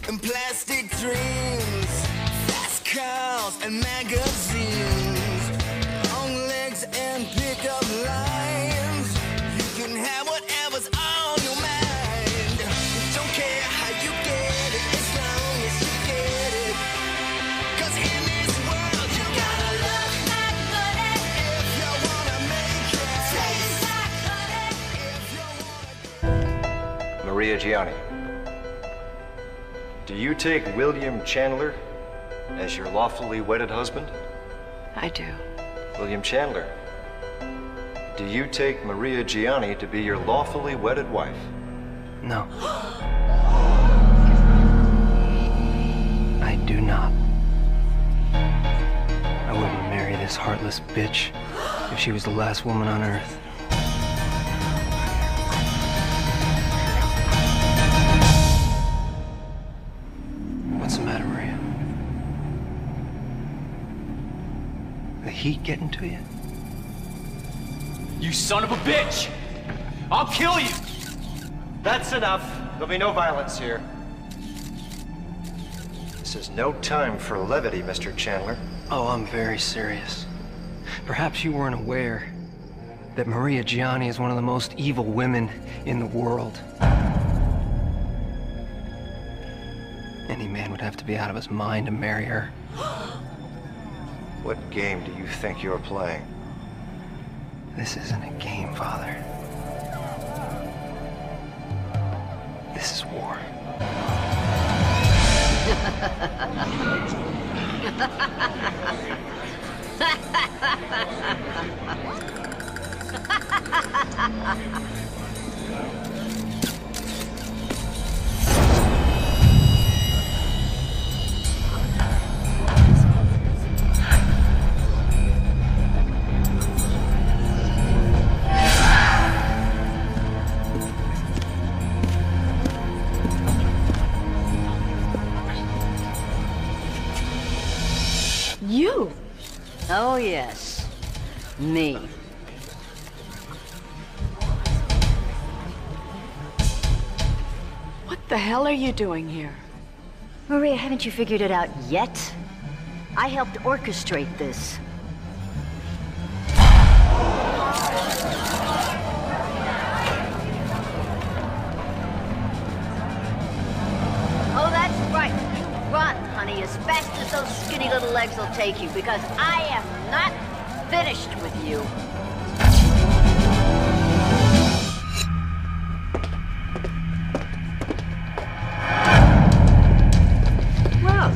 and plastic dreams, fast cars and magazines, long legs and pickup lines. You can have whatever's on your mind. Don't care how you get it, as long as you get it. 'Cause in this world you gotta look like money if you wanna make it. Taste like honey if you wanna. Maria Gianni, do you take William Chandler as your lawfully wedded husband? I do. William Chandler, do you take Maria Gianni to be your lawfully wedded wife? No. I do not. I wouldn't marry this heartless bitch if she was the last woman on earth. What's the matter, Maria? The heat getting to you? You son of a bitch! I'll kill you! That's enough. There'll be no violence here. This is no time for levity, Mr. Chandler. Oh, I'm very serious. Perhaps you weren't aware that Maria Gianni is one of the most evil women in the world. Any man would have to be out of his mind to marry her. What game do you think you're playing? This isn't a game, Father. This is war. You? Oh, yes. Me. What the hell are you doing here? Maria, haven't you figured it out yet? I helped orchestrate this. Oh, that's right. You run, honey, as fast as those skinny little legs will take you, because I am not finished with you. Well,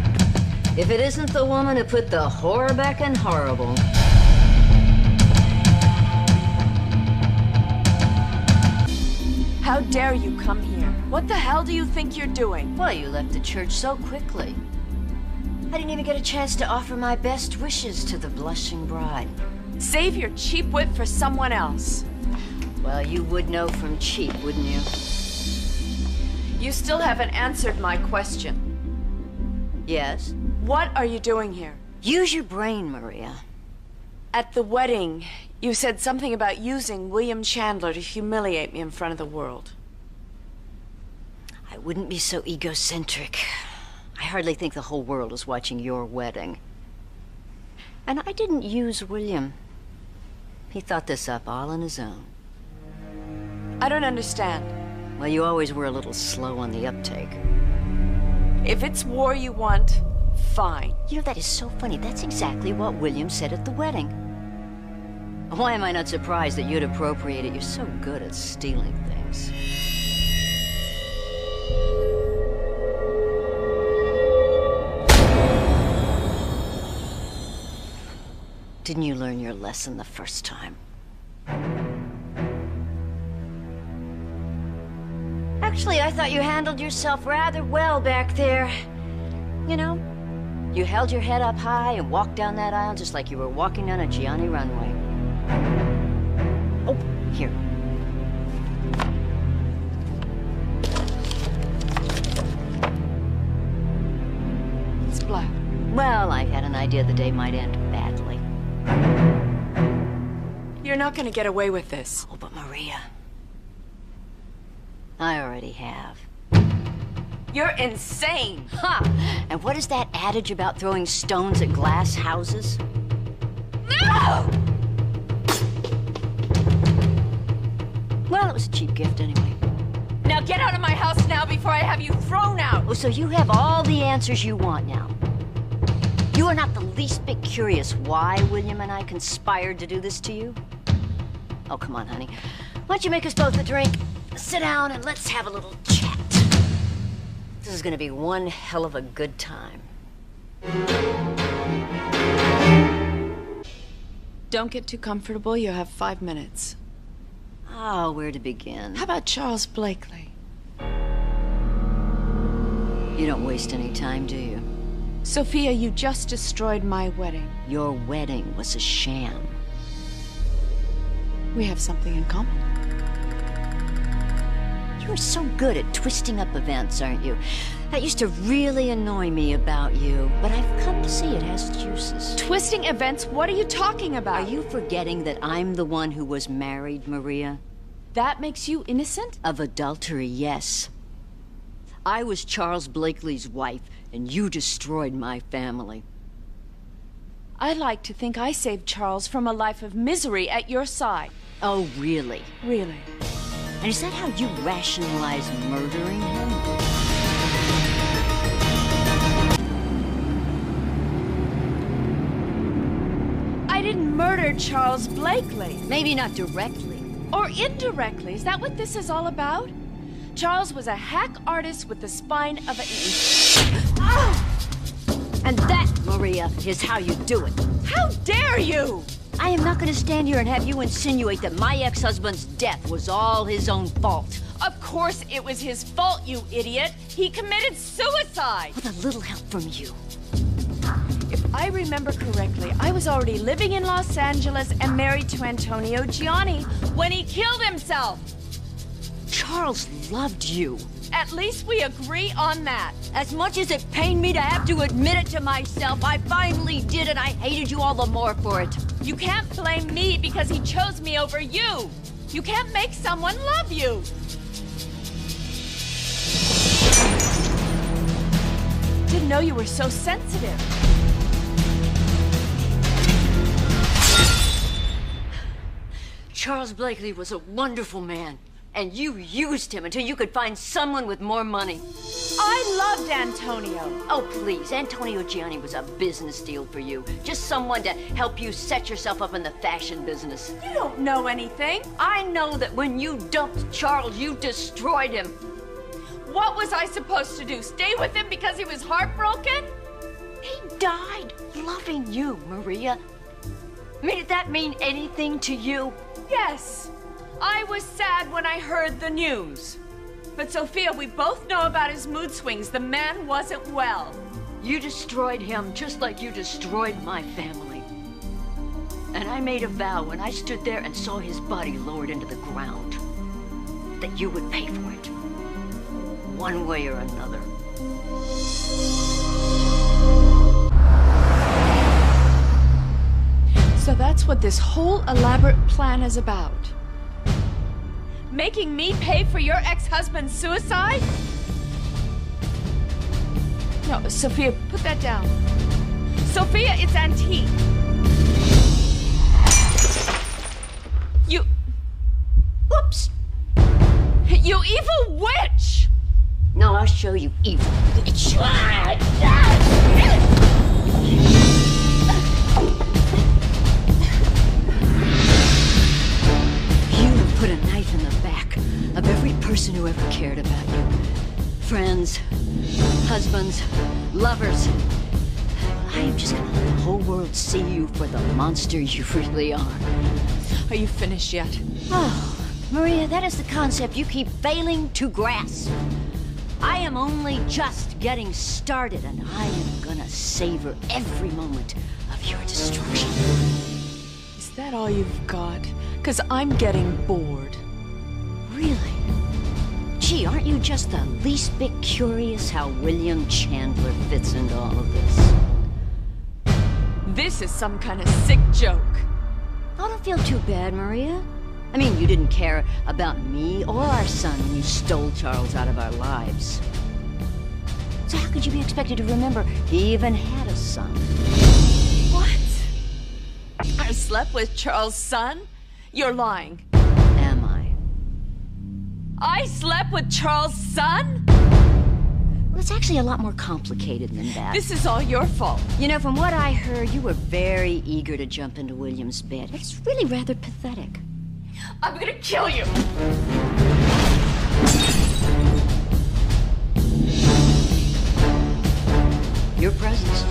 if it isn't the woman who put the horror back in horrible. How dare you come here? What the hell do you think you're doing? Why, you left the church so quickly. I didn't even get a chance to offer my best wishes to the blushing bride. Save your cheap wit for someone else. Well, you would know from cheap, wouldn't you? You still haven't answered my question. Yes? What are you doing here? Use your brain, Maria. At the wedding, you said something about using William Chandler to humiliate me in front of the world. I wouldn't be so egocentric. I hardly think the whole world is watching your wedding. And I didn't use William. He thought this up all on his own. I don't understand. Well, you always were a little slow on the uptake. If it's war you want, fine. You know, that is so funny. That's exactly what William said at the wedding. Why am I not surprised that you'd appropriate it? You're so good at stealing things. Didn't you learn your lesson the first time? Actually, I thought you handled yourself rather well back there. You know, you held your head up high and walked down that aisle just like you were walking down a Gianni runway. Oh, here. It's black. Well, I had an idea the day might end badly. You're not gonna get away with this. Oh, but Maria, I already have. You're insane. Huh. And what is that adage about throwing stones at glass houses? No! Well, it was a cheap gift anyway. Now get out of my house now before I have you thrown out. Oh, so you have all the answers you want now. You are not the least bit curious why William and I conspired to do this to you? Oh, come on, honey. Why don't you make us both a drink? Sit down and let's have a little chat. This is gonna be one hell of a good time. Don't get too comfortable. You have 5 minutes. Oh, where to begin? How about Charles Blakely? You don't waste any time, do you? Sophia, you just destroyed my wedding. Your wedding was a sham. We have something in common. You're so good at twisting up events, aren't you? That used to really annoy me about you, but I've come to see it has its uses. Twisting events? What are you talking about? Are you forgetting that I'm the one who was married, Maria? That makes you innocent? Of adultery, yes. I was Charles Blakely's wife, and you destroyed my family. I like to think I saved Charles from a life of misery at your side. Oh, really? Really? And is that how you rationalize murdering him? I didn't murder Charles Blakely. Maybe not directly. Or indirectly. Is that what this is all about? Charles was a hack artist with the spine of an... And that, Maria, is how you do it. How dare you! I am not going to stand here and have you insinuate that my ex-husband's death was all his own fault. Of course it was his fault, you idiot. He committed suicide. With a little help from you. If I remember correctly, I was already living in Los Angeles and married to Antonio Gianni when he killed himself. Charles loved you. At least we agree on that. As much as it pained me to have to admit it to myself, I finally did, and I hated you all the more for it. You can't blame me because he chose me over you. You can't make someone love you. Didn't know you were so sensitive. Charles Blakely was a wonderful man, and you used him until you could find someone with more money. I loved Antonio. Oh, please. Antonio Gianni was a business deal for you. Just someone to help you set yourself up in the fashion business. You don't know anything. I know that when you dumped Charles, you destroyed him. What was I supposed to do? Stay with him because he was heartbroken? He died loving you, Maria. I mean, did that mean anything to you? Yes. I was sad when I heard the news. But Sophia, we both know about his mood swings. The man wasn't well. You destroyed him just like you destroyed my family. And I made a vow when I stood there and saw his body lowered into the ground that you would pay for it. One way or another. So that's what this whole elaborate plan is about. Making me pay for your ex-husband's suicide? No, Sophia, put that down. Sophia, it's antique. You... Whoops! You evil witch! No, I'll show you evil witch. Put a knife in the back of every person who ever cared about you. Friends, husbands, lovers. I am just gonna let the whole world see you for the monster you really are. Are you finished yet? Oh, Maria, that is the concept you keep failing to grasp. I am only just getting started, and I am gonna savor every moment of your destruction. Is that all you've got? Because I'm getting bored. Really? Gee, aren't you just the least bit curious how William Chandler fits into all of this? This is some kind of sick joke. Oh, don't feel too bad, Maria. I mean, you didn't care about me or our son when you stole Charles out of our lives. could you be expected to remember he even had a son? What? I slept with Charles' son? You're lying. Am I? I slept with Charles' son? Well, it's actually a lot more complicated than that. This is all your fault. You know, from what I heard, you were very eager to jump into William's bed. It's really rather pathetic. I'm gonna kill you. Your presence.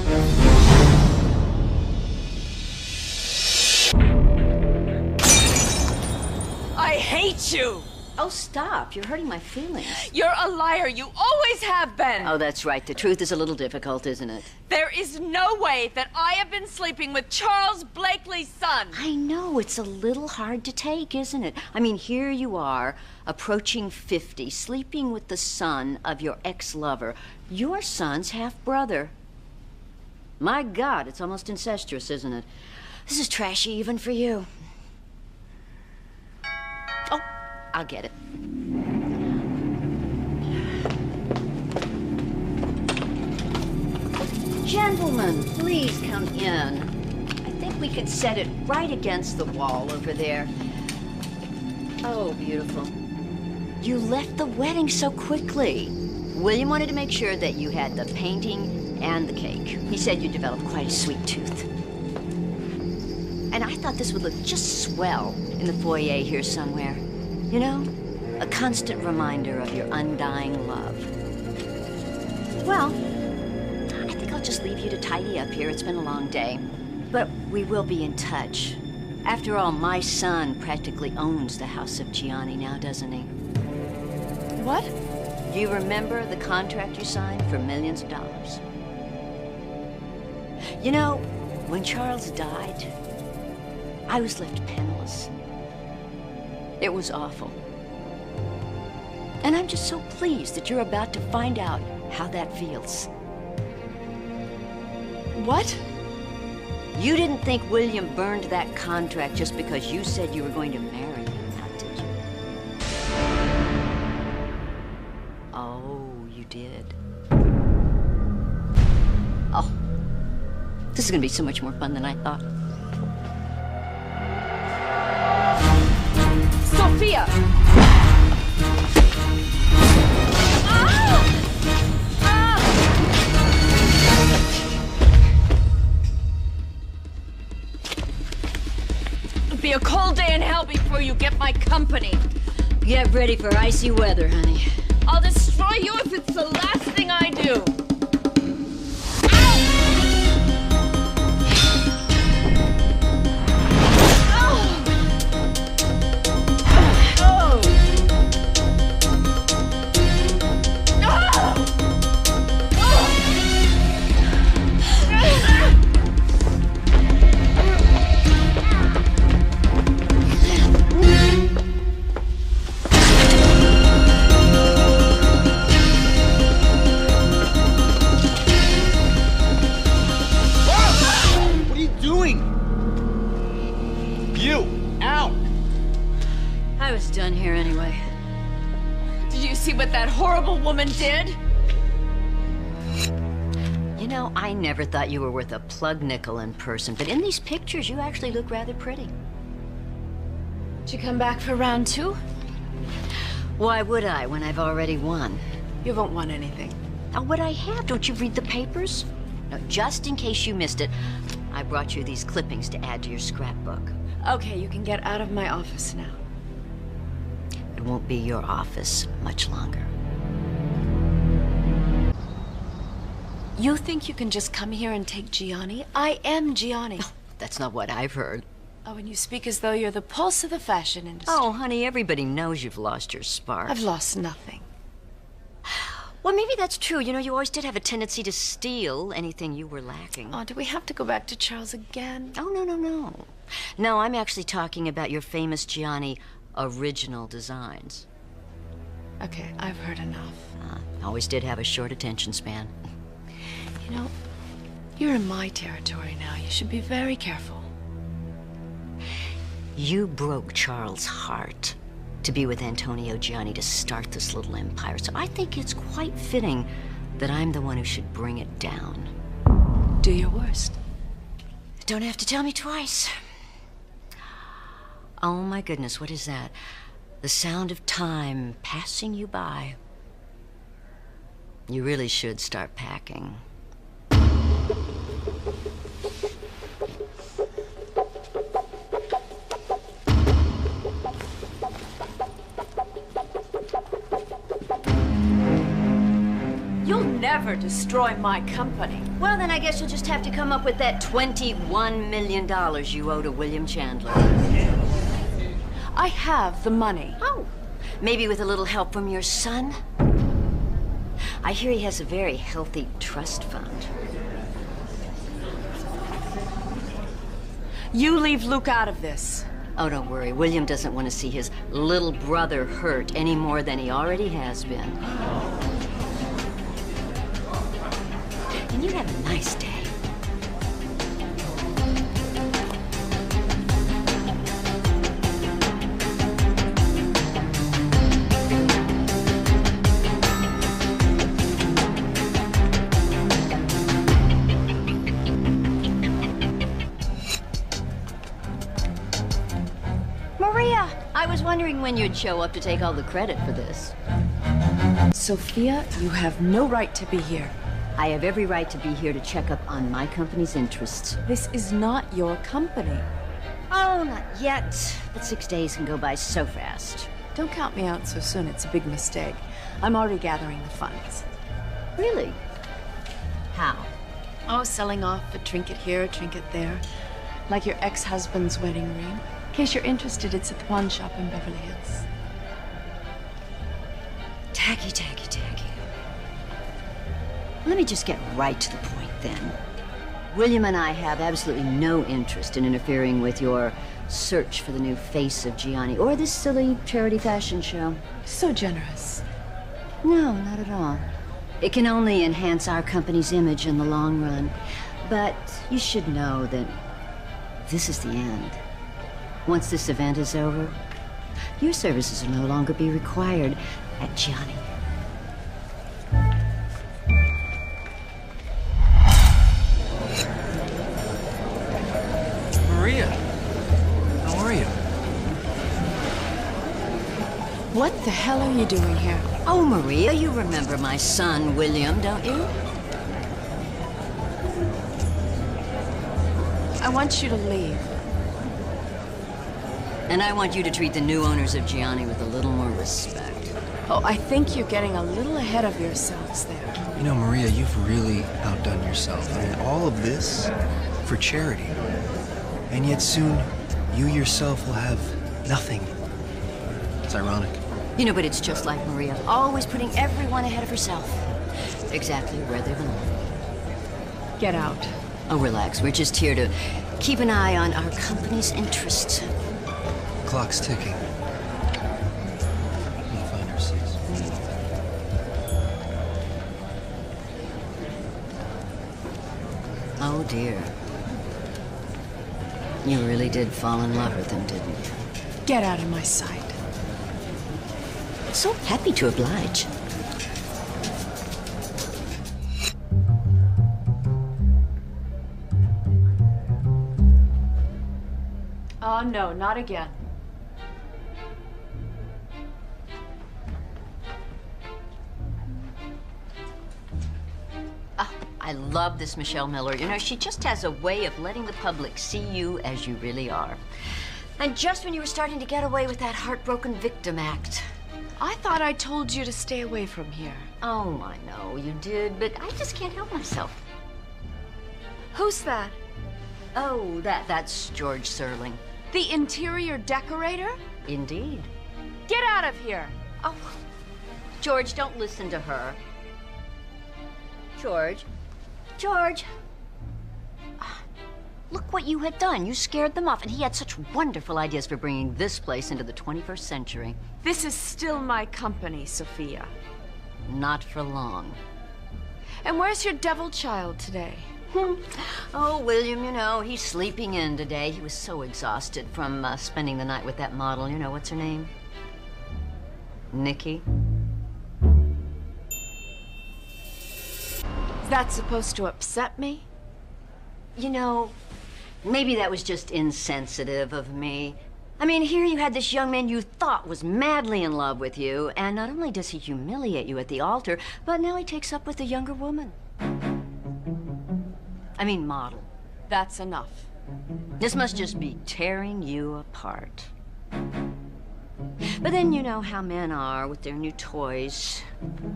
I hate you. Oh, stop. You're hurting my feelings. You're a liar. You always have been. Oh, that's right. The truth is a little difficult, isn't it? There is no way that I have been sleeping with Charles Blakely's son. I know. It's a little hard to take, isn't it? I mean, here you are, approaching 50, sleeping with the son of your ex-lover, your son's half-brother. My God, it's almost incestuous, isn't it? This is trashy even for you. Oh, I'll get it. Gentlemen, please come in. I think we could set it right against the wall over there. Oh, beautiful. You left the wedding so quickly. William wanted to make sure that you had the painting and the cake. He said you developed quite a sweet tooth. And I thought this would look just swell in the foyer here somewhere. You know, a constant reminder of your undying love. Well, I think I'll just leave you to tidy up here. It's been a long day. But we will be in touch. After all, my son practically owns the House of Gianni now, doesn't he? What? Do you remember the contract you signed for millions of dollars? You know, when Charles died, I was left penniless. It was awful. And I'm just so pleased that you're about to find out how that feels. What? You didn't think William burned that contract just because you said you were going to marry him, now did you? Oh, you did. Oh, this is gonna be so much more fun than I thought. Sophia! It'll be a cold day in hell before you get my company. Get ready for icy weather, honey. I'll destroy you if it's the last thing I do. I was done here anyway. Did you see what that horrible woman did? You know, I never thought you were worth a plug nickel in person, but in these pictures, you actually look rather pretty. Did you come back for round 2? Why would I, when I've already won? You won't want anything. Oh, what I have, don't you read the papers? No, just in case you missed it, I brought you these clippings to add to your scrapbook. Okay, you can get out of my office now. It won't be your office much longer. You think you can just come here and take Gianni? I am Gianni. Oh, that's not what I've heard. Oh, and you speak as though you're the pulse of the fashion industry. Oh, honey, everybody knows you've lost your spark. I've lost nothing. Well, maybe that's true. You know, you always did have a tendency to steal anything you were lacking. Oh, do we have to go back to Charles again? Oh, no. No, I'm actually talking about your famous Gianni original designs. Okay, I've heard enough. Always did have a short attention span. You know, you're in my territory now. You should be very careful. You broke Charles' heart to be with Antonio Gianni to start this little empire, so I think it's quite fitting that I'm the one who should bring it down. Do your worst. Don't have to tell me twice. Oh my goodness, what is that? The sound of time passing you by. You really should start packing. You'll never destroy my company. Well, then I guess you'll just have to come up with that $21 million you owe to William Chandler. I have the money. Oh, maybe with a little help from your son? I hear he has a very healthy trust fund. You leave Luke out of this. Oh, don't worry. William doesn't want to see his little brother hurt any more than he already has been. And you have a nice day. Maria, I was wondering when you'd show up to take all the credit for this. Sophia, you have no right to be here. I have every right to be here to check up on my company's interests. This is not your company. Oh, not yet. But 6 days can go by so fast. Don't count me out so soon. It's a big mistake. I'm already gathering the funds. Really? How? Oh, selling off a trinket here, a trinket there. Like your ex-husband's wedding ring. In case you're interested, it's at the pawn shop in Beverly Hills. Tacky, tacky, tacky. Let me just get right to the point, then. William and I have absolutely no interest in interfering with your search for the new face of Gianni, or this silly charity fashion show. So generous. No, not at all. It can only enhance our company's image in the long run. But you should know that this is the end. Once this event is over, your services will no longer be required at Gianni. Maria, how are you? What the hell are you doing here? Oh, Maria, you remember my son, William, don't you? I want you to leave. And I want you to treat the new owners of Gianni with a little more respect. Oh, I think you're getting a little ahead of yourselves there. You know, Maria, you've really outdone yourself. I mean, all of this for charity. And yet soon, you yourself will have nothing. It's ironic. You know, but it's just like Maria, always putting everyone ahead of herself. Exactly where they belong. Get out. Oh, relax. We're just here to keep an eye on our company's interests. Clock's ticking. We'll find our seats. Oh, dear. You really did fall in love with him, didn't you? Get out of my sight. So happy to oblige. Oh, no, not again. I love this Michelle Miller. You know, she just has a way of letting the public see you as you really are. And just when you were starting to get away with that heartbroken victim act. I thought I told you to stay away from here. Oh, I know you did, but I just can't help myself. Who's that? Oh, that's George Serling. The interior decorator? Indeed. Get out of here! Oh, George, don't listen to her. George. George. Look what you had done. You scared them off, and he had such wonderful ideas for bringing this place into the 21st century. This is still my company, Sophia. Not for long. And where's your devil child today? Oh, William, you know, he's sleeping in today. He was so exhausted from spending the night with that model. You know, what's her name? Nikki. Is that supposed to upset me? You know, maybe that was just insensitive of me. I mean, here you had this young man you thought was madly in love with you, and not only does he humiliate you at the altar, but now he takes up with a younger woman. I mean, model. That's enough. This must just be tearing you apart. But then you know how men are with their new toys,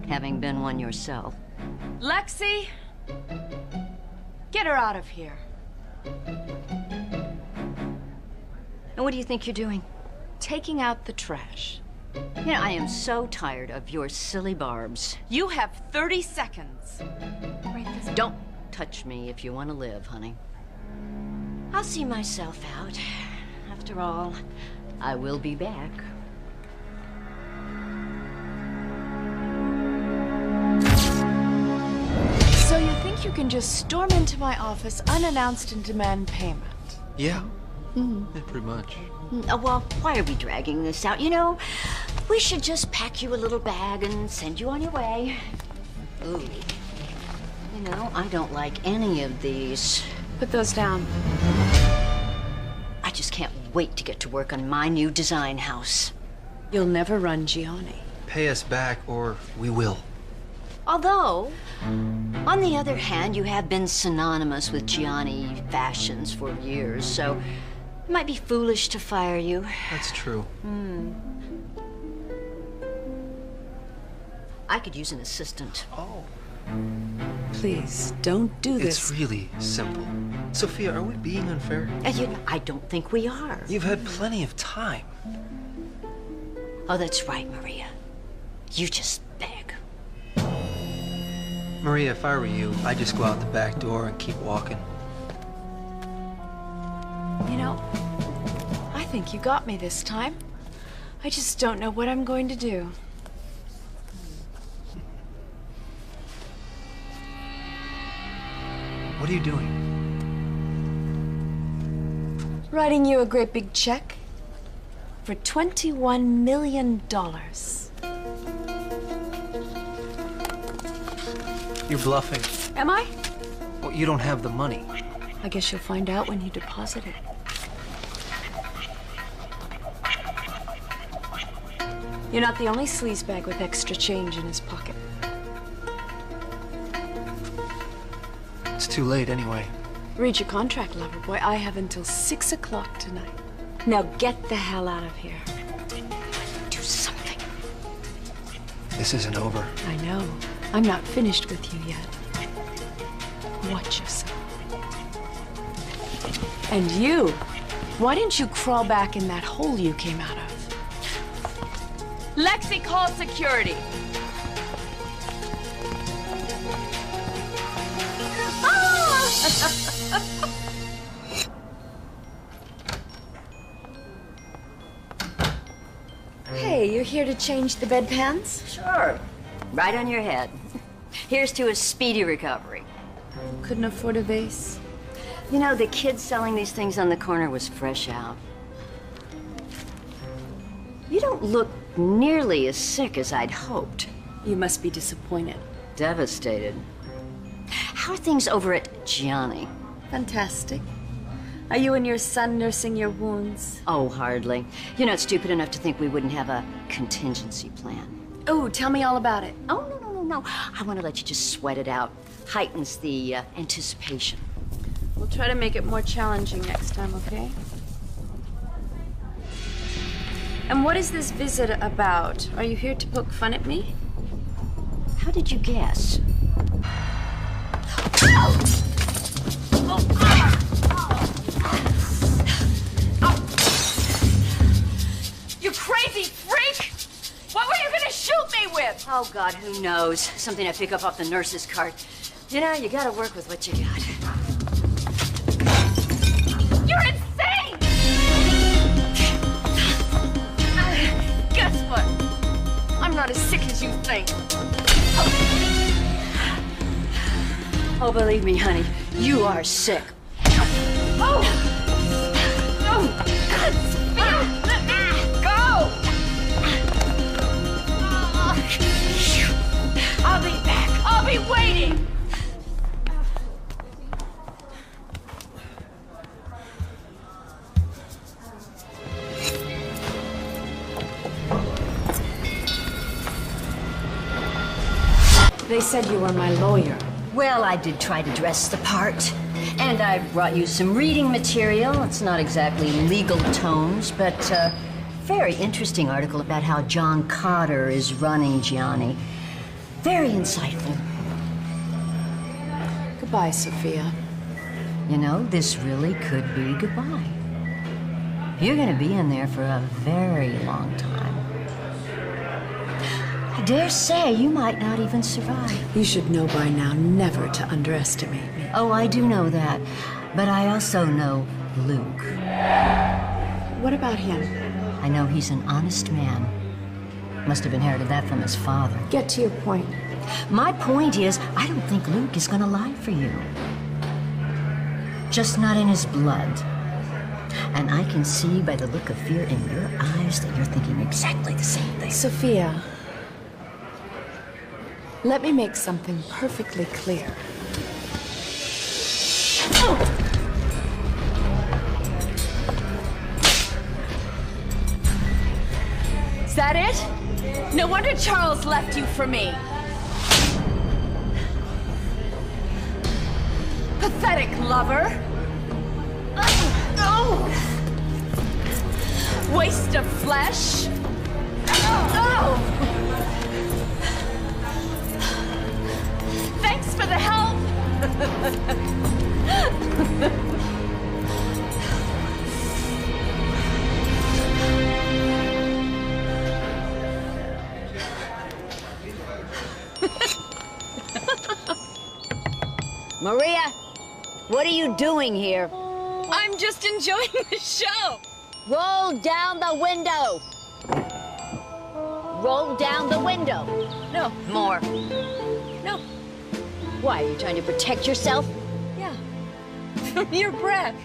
having been one yourself. Lexi, get her out of here. And what do you think you're doing? Taking out the trash. You know, I am so tired of your silly barbs. You have 30 seconds. Right this. Don't touch me if you want to live, honey. I'll see myself out. After all, I will be back. So you think you can just storm into my office unannounced and demand payment? Yeah. Yeah, pretty much. Oh, well, why are we dragging this out? You know, we should just pack you a little bag and send you on your way. Ooh. You know, I don't like any of these. Put those down. I just can't wait to get to work on my new design house. You'll never run Gianni. Pay us back or we will. Although, on the other hand, you have been synonymous with Gianni fashions for years, so it might be foolish to fire you. That's true. I could use an assistant. Oh. Please, don't do It's this. really simple. Sophia, are we being unfair? I don't think we are. You've had plenty of time. Oh, that's right, Maria. You just beg. Maria, if I were you, I'd just go out the back door and keep walking. You know, I think you got me this time. I just don't know what I'm going to do. What are you doing? Writing you a great big check for $21 million. You're bluffing. Am I? Well, you don't have the money. I guess you'll find out when you deposit it. You're not the only sleazebag with extra change in his pocket. It's too late anyway. Read your contract, lover boy. I have until 6 o'clock tonight. Now get the hell out of here. Do something. This isn't over. I know. I'm not finished with you yet. Watch yourself. And you, why didn't you crawl back in that hole you came out of? Lexi, call security. Hey, you're here to change the bedpans? Sure. Right on your head. Here's to a speedy recovery. Couldn't afford a vase. You know, the kid selling these things on the corner was fresh out. You don't look nearly as sick as I'd hoped. You must be disappointed. Devastated. How are things over at Gianni? Fantastic. Are you and your son nursing your wounds? Oh, hardly. You're not stupid enough to think we wouldn't have a contingency plan. Oh, tell me all about it. Oh, no. I want to let you just sweat it out. Heightens the anticipation. We'll try to make it more challenging next time, okay? And what is this visit about? Are you here to poke fun at me? How did you guess? You crazy freak! What were you gonna shoot me with? Oh, God, who knows? Something I pick up off the nurse's cart. You know, you gotta work with what you got. You're insane! Guess what? I'm not as sick as you think. Oh, believe me, honey, you are sick. Oh! No! God, Sophia! Let me go! I'll be back. I'll be waiting. said you were my lawyer. Well, I did try to dress the part. And I brought you some reading material. It's not exactly legal tomes, but very interesting article about how John Cotter is running Gianni. Very insightful. Goodbye, Sophia. You know, this really could be goodbye. You're gonna be in there for a very long time. I dare say you might not even survive. You should know by now never to underestimate me. Oh, I do know that. But I also know Luke. What about him? I know he's an honest man. Must have inherited that from his father. Get to your point. My point is, I don't think Luke is gonna lie for you. Just not in his blood. And I can see by the look of fear in your eyes that you're thinking exactly the same thing. Sophia, let me make something perfectly clear. Is that it? No wonder Charles left you for me. Pathetic lover. Waste of flesh. Thanks for the help. Maria, what are you doing here? I'm just enjoying the show. Roll down the window. Roll down the window. No, More. no, Why, are you trying to protect yourself? yeah. From your breath.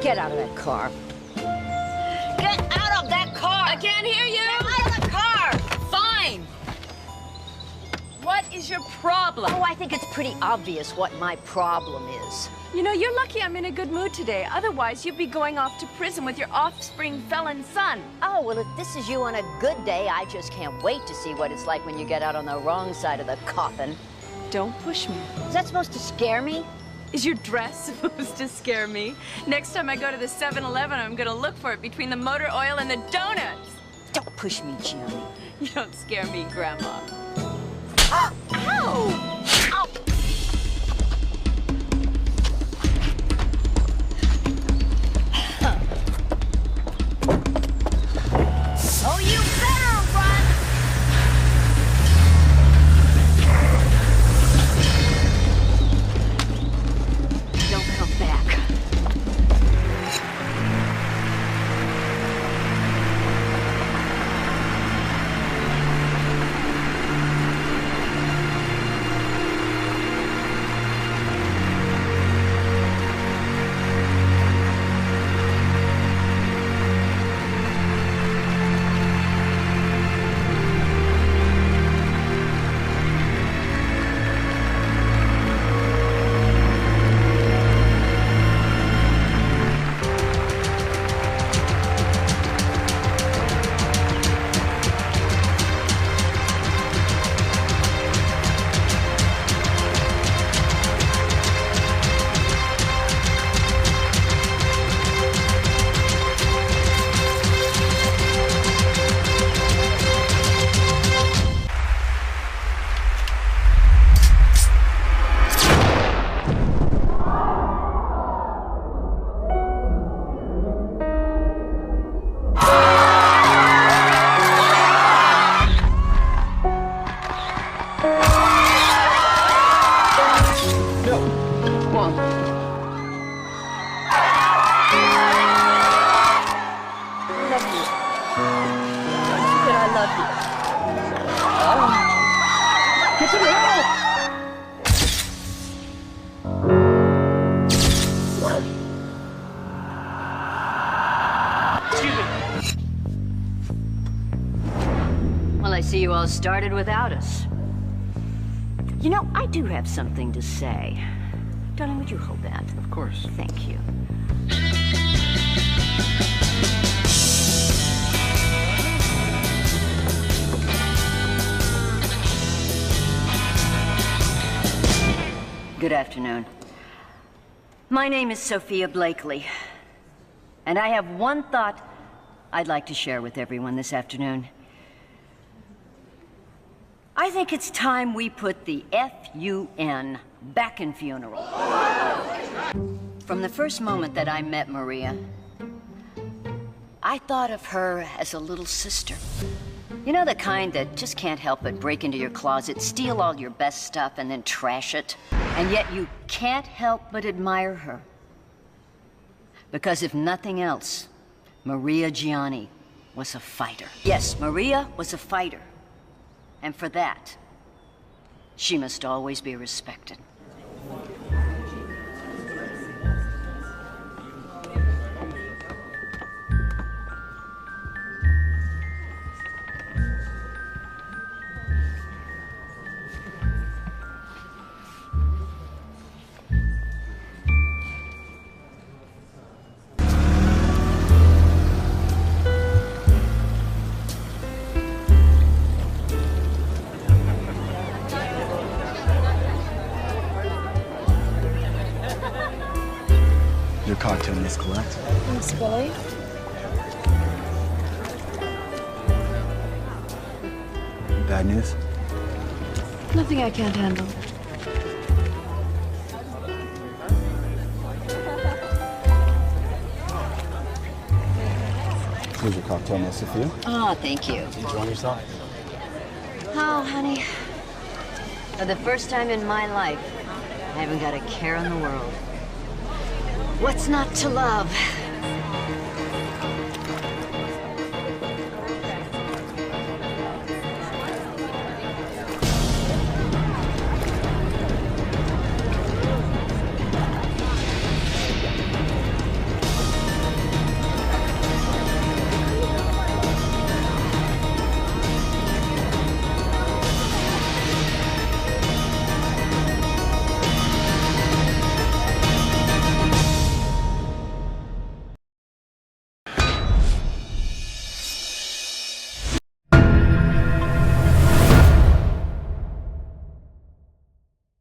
Get out of that car. Get out of that car! I can't hear you. Get out of the car! Fine. What is your problem? Oh, I think it's pretty obvious what my problem is. You know, you're lucky I'm in a good mood today. Otherwise, you'd be going off to prison with your offspring felon son. Oh, well, if this is you on a good day, I just can't wait to see what it's like when you get out on the wrong side of the coffin. Don't push me. Is that supposed to scare me? Is your dress supposed to scare me? Next time I go to the 7-Eleven, I'm gonna look for it between the motor oil and the donuts. Don't push me, Gianni. You don't scare me, Grandma. Ow! Ow! Oh, you better run! Don't come back. Well, I see you all started without us. You know, I do have something to say. Darling, would you hold that? Of course. Thank you. Good afternoon. My name is Sophia Blakely, and I have one thought I'd like to share with everyone this afternoon. I think it's time we put the F-U-N back in funeral. From the first moment that I met Maria, I thought of her as a little sister. You know, the kind that just can't help but break into your closet, steal all your best stuff, and then trash it. And yet you can't help but admire her. Because if nothing else, Maria Gianni was a fighter. Yes, Maria was a fighter. And for that, she must always be respected. Your cocktail, Miss Collette. Thanks, Billy. Bad news? Nothing I can't handle. Here's your cocktail, Miss Sophia. Oh, thank you. You enjoying yourself? Oh, honey. For the first time in my life, I haven't got a care in the world. What's not to love?